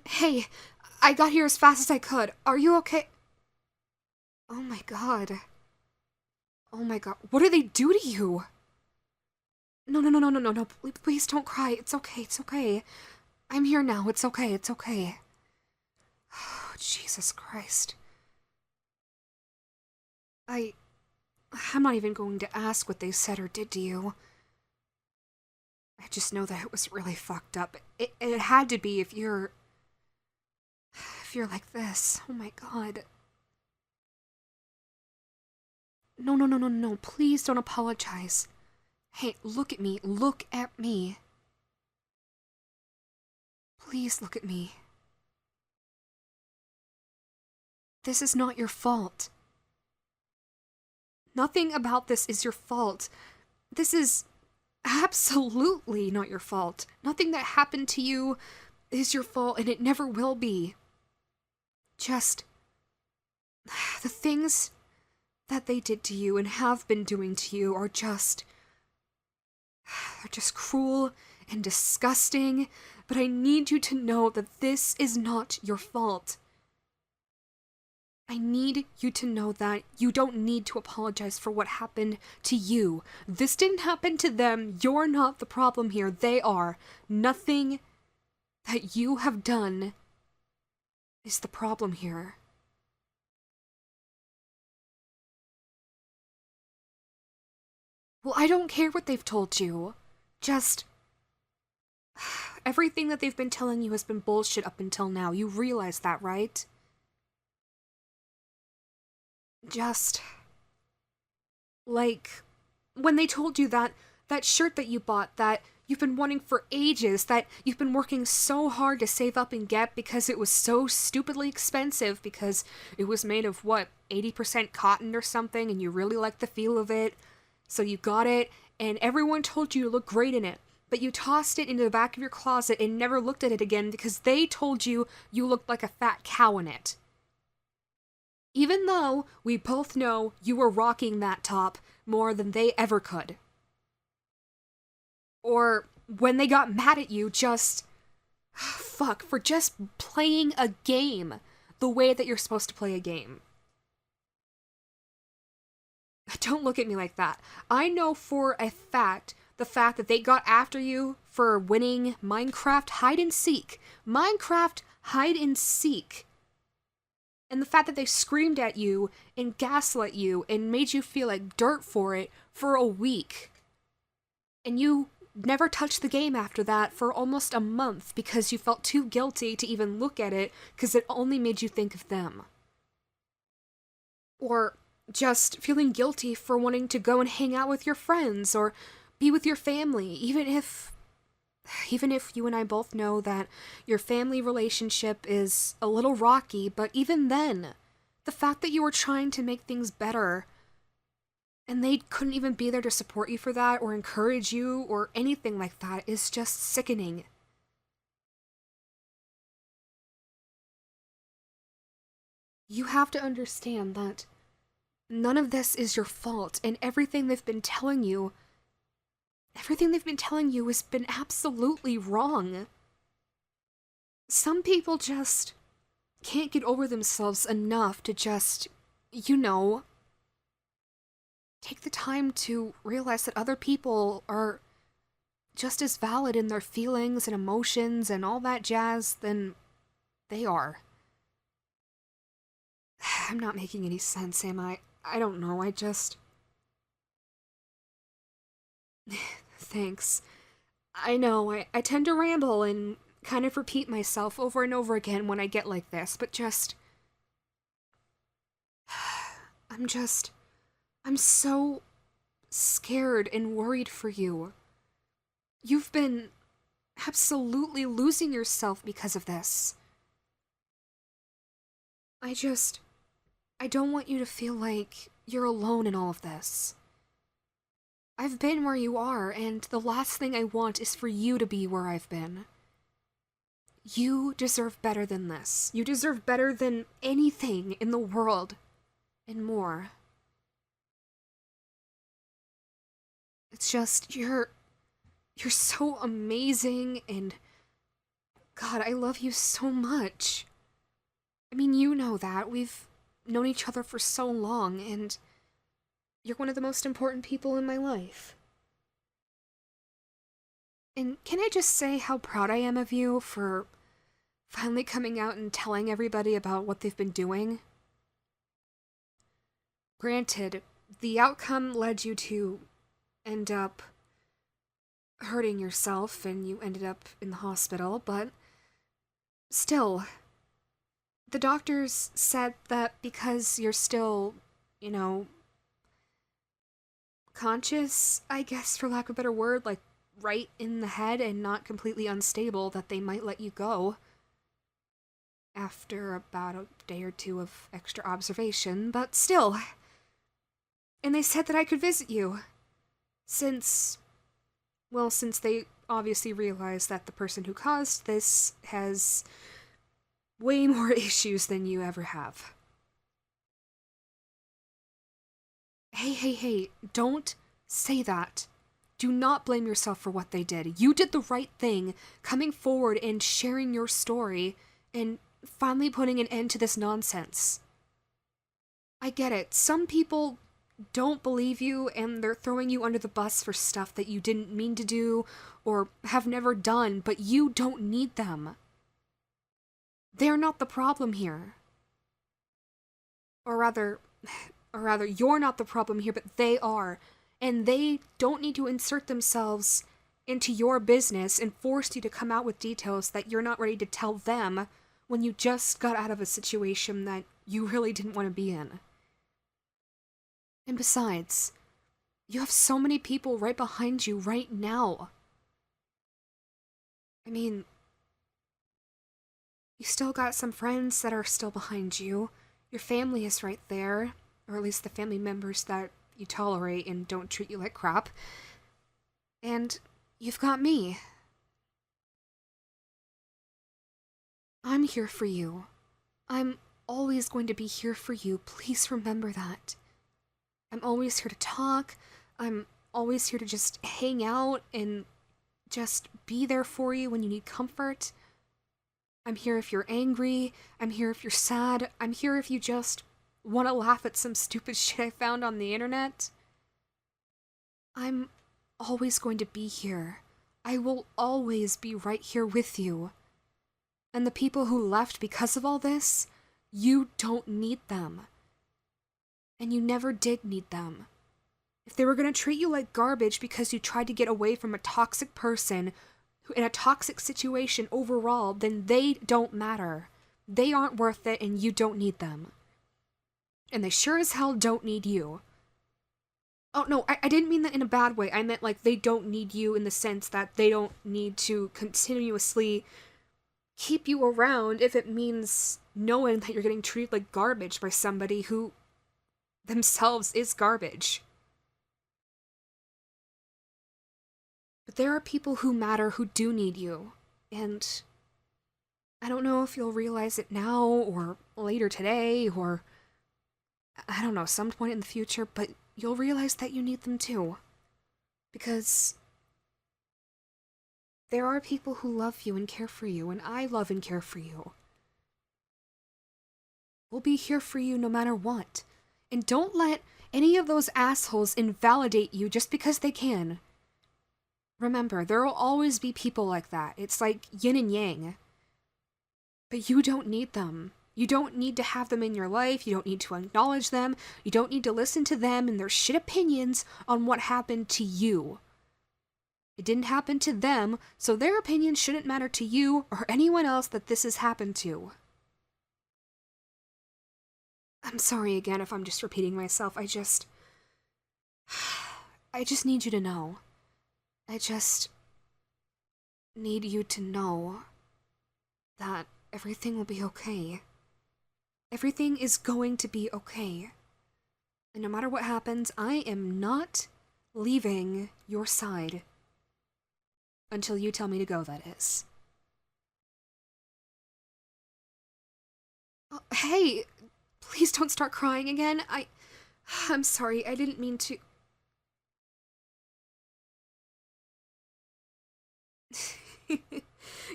Hey, I got here as fast as I could. Are you okay? Oh my god. Oh my god. What did they do to you? No, no, no, no, no, no, no. Please don't cry. It's okay, it's okay. I'm here now. It's okay, it's okay. Oh, Jesus Christ. I. I'm not even going to ask what they said or did to you. I just know that it was really fucked up. It had to be if you're. If you're like this. Oh my god. No, no, no, no, no. Please don't apologize. Hey, look at me. Look at me. Please look at me. This is not your fault. Nothing about this is your fault. This is absolutely not your fault. Nothing that happened to you is your fault, and it never will be. Just the things that they did to you and have been doing to you are just. They're just cruel and disgusting, but I need you to know that this is not your fault. I need you to know that you don't need to apologize for what happened to you. This didn't happen to them. You're not the problem here. They are. Nothing that you have done is the problem here. Well, I don't care what they've told you. Just. Everything that they've been telling you has been bullshit up until now. You realize that, right? Just. Like, when they told you that shirt that you bought that you've been wanting for ages, that you've been working so hard to save up and get because it was so stupidly expensive because it was made of what, 80% cotton or something, and you really liked the feel of it, so you got it, and everyone told you to look great in it, but you tossed it into the back of your closet and never looked at it again because they told you you looked like a fat cow in it. Even though we both know you were rocking that top more than they ever could. Or when they got mad at you, just. Fuck, for just playing a game the way that you're supposed to play a game. Don't look at me like that. I know for a fact the fact that they got after you for winning Minecraft hide and seek. Minecraft hide and seek. And the fact that they screamed at you and gaslit you and made you feel like dirt for it for a week. And you never touched the game after that for almost a month because you felt too guilty to even look at it because it only made you think of them. Or just feeling guilty for wanting to go and hang out with your friends or be with your family, even if you and I both know that your family relationship is a little rocky, but even then, the fact that you were trying to make things better and they couldn't even be there to support you for that or encourage you or anything like that is just sickening. You have to understand that none of this is your fault, and everything they've been telling you has been absolutely wrong. Some people just can't get over themselves enough to just, you know, take the time to realize that other people are just as valid in their feelings and emotions and all that jazz than they are. I'm not making any sense, am I? I don't know, I just. Thanks. I know, I tend to ramble and kind of repeat myself over and over again when I get like this, but just. I'm just. I'm so scared and worried for you. You've been absolutely losing yourself because of this. I just. I don't want you to feel like you're alone in all of this. I've been where you are, and the last thing I want is for you to be where I've been. You deserve better than this. You deserve better than anything in the world, and more. It's just, you're so amazing and God, I love you so much. I mean, you know that. We've known each other for so long, and you're one of the most important people in my life. And can I just say how proud I am of you for finally coming out and telling everybody about what they've been doing? Granted, the outcome led you to end up hurting yourself and you ended up in the hospital, but still, the doctors said that because you're still, you know, conscious, I guess, for lack of a better word, like right in the head and not completely unstable, that they might let you go after about a day or two of extra observation, but still. And they said that I could visit you, since they obviously realized that the person who caused this has way more issues than you ever have. Hey, don't say that. Do not blame yourself for what they did. You did the right thing, coming forward and sharing your story, and finally putting an end to this nonsense. I get it. Some people don't believe you, and they're throwing you under the bus for stuff that you didn't mean to do, or have never done, but you don't need them. They're not the problem here. Or rather, you're not the problem here, but they are. And they don't need to insert themselves into your business and force you to come out with details that you're not ready to tell them when you just got out of a situation that you really didn't want to be in. And besides, you have so many people right behind you right now. I mean, you still got some friends that are still behind you. Your family is right there, or at least the family members that you tolerate and don't treat you like crap. And you've got me. I'm here for you. I'm always going to be here for you. Please remember that. I'm always here to talk. I'm always here to just hang out and just be there for you when you need comfort. I'm here if you're angry. I'm here if you're sad. I'm here if you just want to laugh at some stupid shit I found on the internet. I'm always going to be here. I will always be right here with you. And the people who left because of all this, you don't need them. And you never did need them. If they were going to treat you like garbage because you tried to get away from a toxic person in a toxic situation overall, then they don't matter. They aren't worth it and you don't need them. And they sure as hell don't need you. Oh, no, I didn't mean that in a bad way. I meant, like, they don't need you in the sense that they don't need to continuously keep you around if it means knowing that you're getting treated like garbage by somebody who themselves is garbage. But there are people who matter who do need you. And I don't know if you'll realize it now or later today or I don't know, some point in the future, but you'll realize that you need them too. Because there are people who love you and care for you, and I love and care for you. We'll be here for you no matter what. And don't let any of those assholes invalidate you just because they can. Remember, there will always be people like that. It's like yin and yang. But you don't need them. You don't need to have them in your life. You don't need to acknowledge them. You don't need to listen to them and their shit opinions on what happened to you. It didn't happen to them, so their opinion shouldn't matter to you or anyone else that this has happened to. I'm sorry again if I'm just repeating myself. I just need you to know. I just need you to know that everything will be okay. Everything is going to be okay. And no matter what happens, I am not leaving your side. Until you tell me to go, that is. Oh, hey! Please don't start crying again. I'm sorry, I didn't mean to...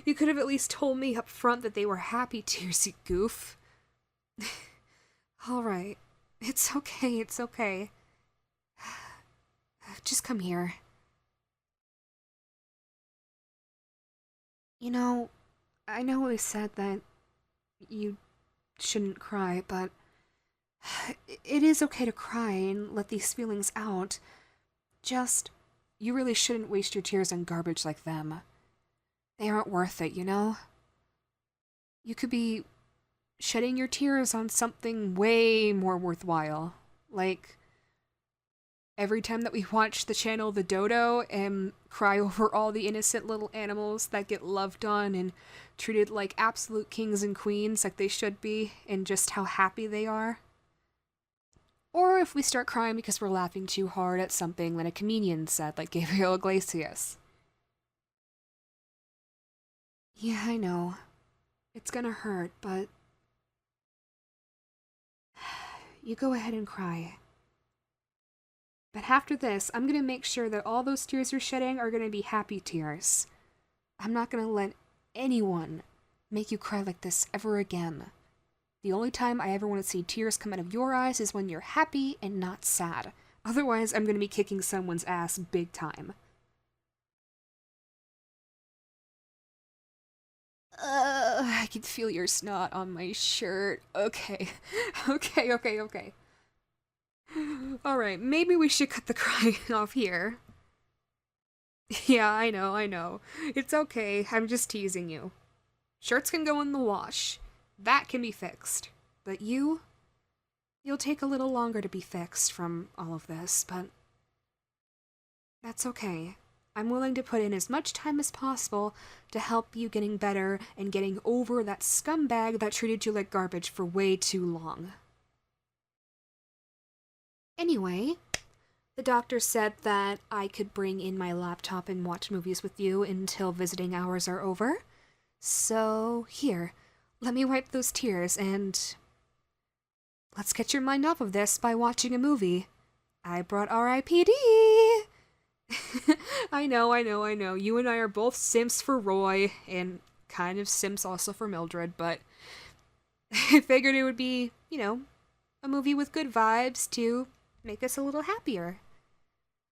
You could have at least told me up front that they were happy tears, you goof. Alright. It's okay, it's okay. Just come here. You know, I know I said that you shouldn't cry, but it is okay to cry and let these feelings out. Just, you really shouldn't waste your tears on garbage like them. They aren't worth it, you know? You could be shedding your tears on something way more worthwhile. Like, every time that we watch the channel The Dodo and cry over all the innocent little animals that get loved on and treated like absolute kings and queens like they should be, and just how happy they are. Or if we start crying because we're laughing too hard at something that a comedian said, like Gabriel Iglesias. Yeah, I know. It's gonna hurt, but you go ahead and cry. But after this, I'm gonna make sure that all those tears you're shedding are gonna be happy tears. I'm not gonna let anyone make you cry like this ever again. The only time I ever want to see tears come out of your eyes is when you're happy and not sad. Otherwise, I'm gonna be kicking someone's ass big time. I can feel your snot on my shirt. Okay. Okay. Alright, maybe we should cut the crying off here. Yeah, I know. It's okay, I'm just teasing you. Shirts can go in the wash. That can be fixed. But you'll take a little longer to be fixed from all of this, but that's okay. I'm willing to put in as much time as possible to help you getting better and getting over that scumbag that treated you like garbage for way too long. Anyway, the doctor said that I could bring in my laptop and watch movies with you until visiting hours are over. So, here, let me wipe those tears and let's get your mind off of this by watching a movie. I brought R.I.P.D. I know. You and I are both simps for Roy, and kind of simps also for Mildred, but I figured it would be, a movie with good vibes to make us a little happier.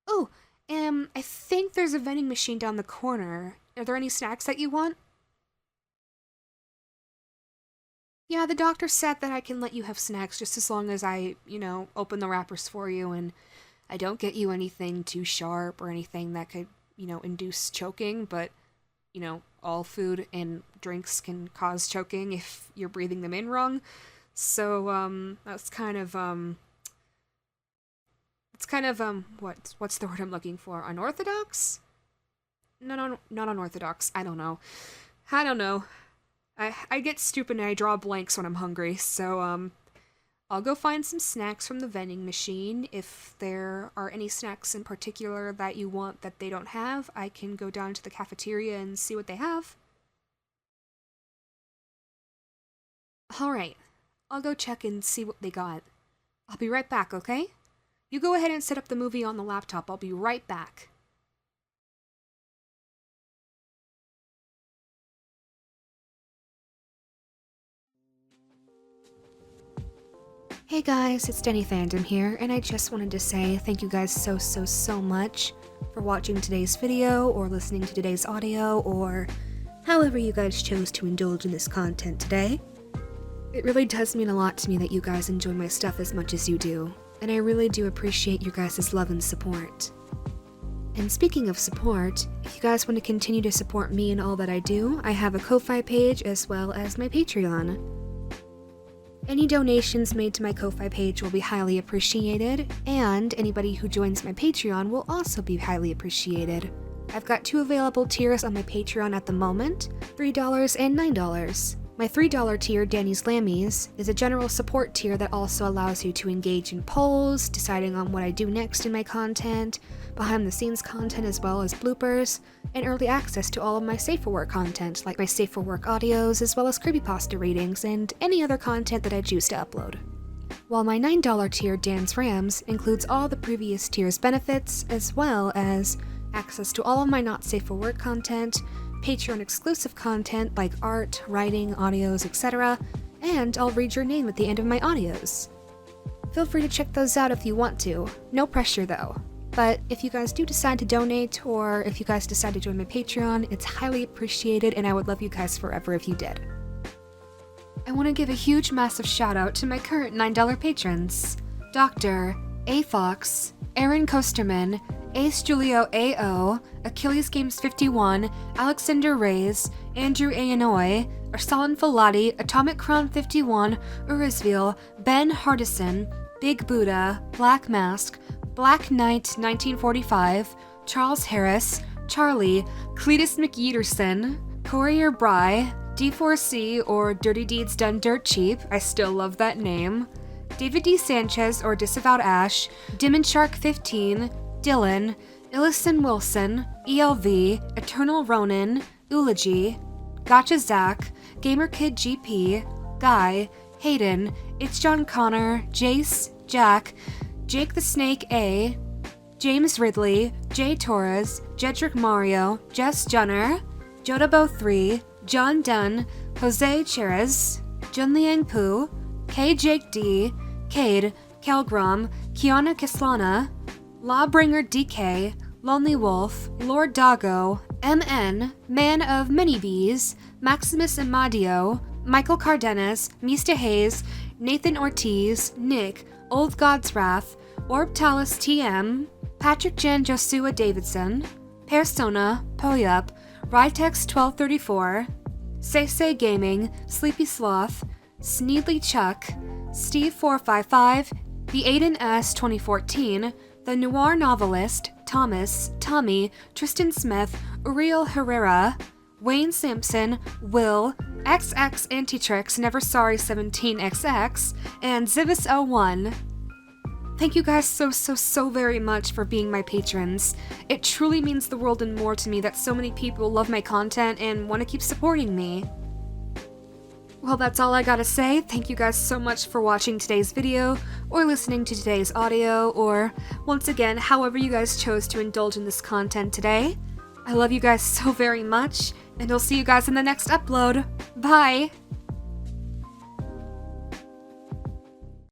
Oh, I think there's a vending machine down the corner. Are there any snacks that you want? Yeah, the doctor said that I can let you have snacks just as long as I, open the wrappers for you and I don't get you anything too sharp or anything that could, induce choking, but, all food and drinks can cause choking if you're breathing them in wrong. So, that's kind of, what's the word I'm looking for? Unorthodox? No, not unorthodox. I don't know. I get stupid and I draw blanks when I'm hungry, so, I'll go find some snacks from the vending machine. If there are any snacks in particular that you want that they don't have, I can go down to the cafeteria and see what they have. Alright, I'll go check and see what they got. I'll be right back, okay? You go ahead and set up the movie on the laptop. I'll be right back. Hey guys, it's ItsDanniFandom here, and I just wanted to say thank you guys so much for watching today's video, or listening to today's audio, or however you guys chose to indulge in this content today. It really does mean a lot to me that you guys enjoy my stuff as much as you do, and I really do appreciate your guys' love and support. And speaking of support, if you guys want to continue to support me and all that I do, I have a Ko-Fi page as well as my Patreon. Any donations made to my Ko-Fi page will be highly appreciated, and anybody who joins my Patreon will also be highly appreciated. I've got 2 available tiers on my Patreon at the moment, $3 and $9. My $3 tier, Danny's Lammies, is a general support tier that also allows you to engage in polls, deciding on what I do next in my content, behind the scenes content as well as bloopers, and early access to all of my Safe for Work content, like my Safe for Work audios, as well as creepypasta readings, and any other content that I choose to upload. While my $9 tier, Dan's Rams, includes all the previous tier's benefits, as well as access to all of my Not Safe for Work content, Patreon exclusive content like art, writing, audios, etc., and I'll read your name at the end of my audios. Feel free to check those out if you want to. No pressure though. But if you guys do decide to donate, or if you guys decide to join my Patreon, it's highly appreciated and I would love you guys forever if you did. I want to give a huge massive shout out to my current $9 patrons. Dr. A. Fox, Aaron Kosterman, Ace Julio A.O., Achilles Games 51, Alexander Reyes, Andrew A. Arsalan Falati, Atomic Crown 51, Urizville, Ben Hardison, Big Buddha, Black Mask, Black Knight 1945, Charles Harris, Charlie, Cletus McYeterson, Courier Bry, D4C or Dirty Deeds Done Dirt Cheap, I still love that name, David D. Sanchez or Disavowed Ash, Dimon Shark 15, Dylan, Illison Wilson, ELV, Eternal Ronin, Eulogy, Gotcha Zach, Gamer Kid GP, Guy, Hayden, It's John Connor, Jace, Jack, Jake the Snake A, James Ridley, Jay Torres, Jedrick Mario, Jess Junner, Jodabo 3, John Dunn, Jose Cherez, Junliang Poo, K. Jake D, Cade, Kelgrom, Kiana Kislana, Lawbringer DK, Lonely Wolf, Lord Doggo, MN, Man of Many Bees, Maximus Amadio, Michael Cardenas, Mista Hayes, Nathan Ortiz, Nick, Old God's Wrath, Orbtalis TM, Patrick Jan Joshua Davidson, Persona, Poyup, Rytex 1234, Seisei Gaming, Sleepy Sloth, Sneedly Chuck, Steve 455, The Aiden S 2014, The Noir Novelist, Thomas, Tommy, Tristan Smith, Uriel Herrera, Wayne Sampson, Will, XX Antitrix Never Sorry 17XX, and Zivis01. Thank you guys so very much for being my patrons. It truly means the world and more to me that so many people love my content and want to keep supporting me. Well, that's all I gotta say. Thank you guys so much for watching today's video, or listening to today's audio, or, once again, however you guys chose to indulge in this content today. I love you guys so very much, and I'll see you guys in the next upload. Bye!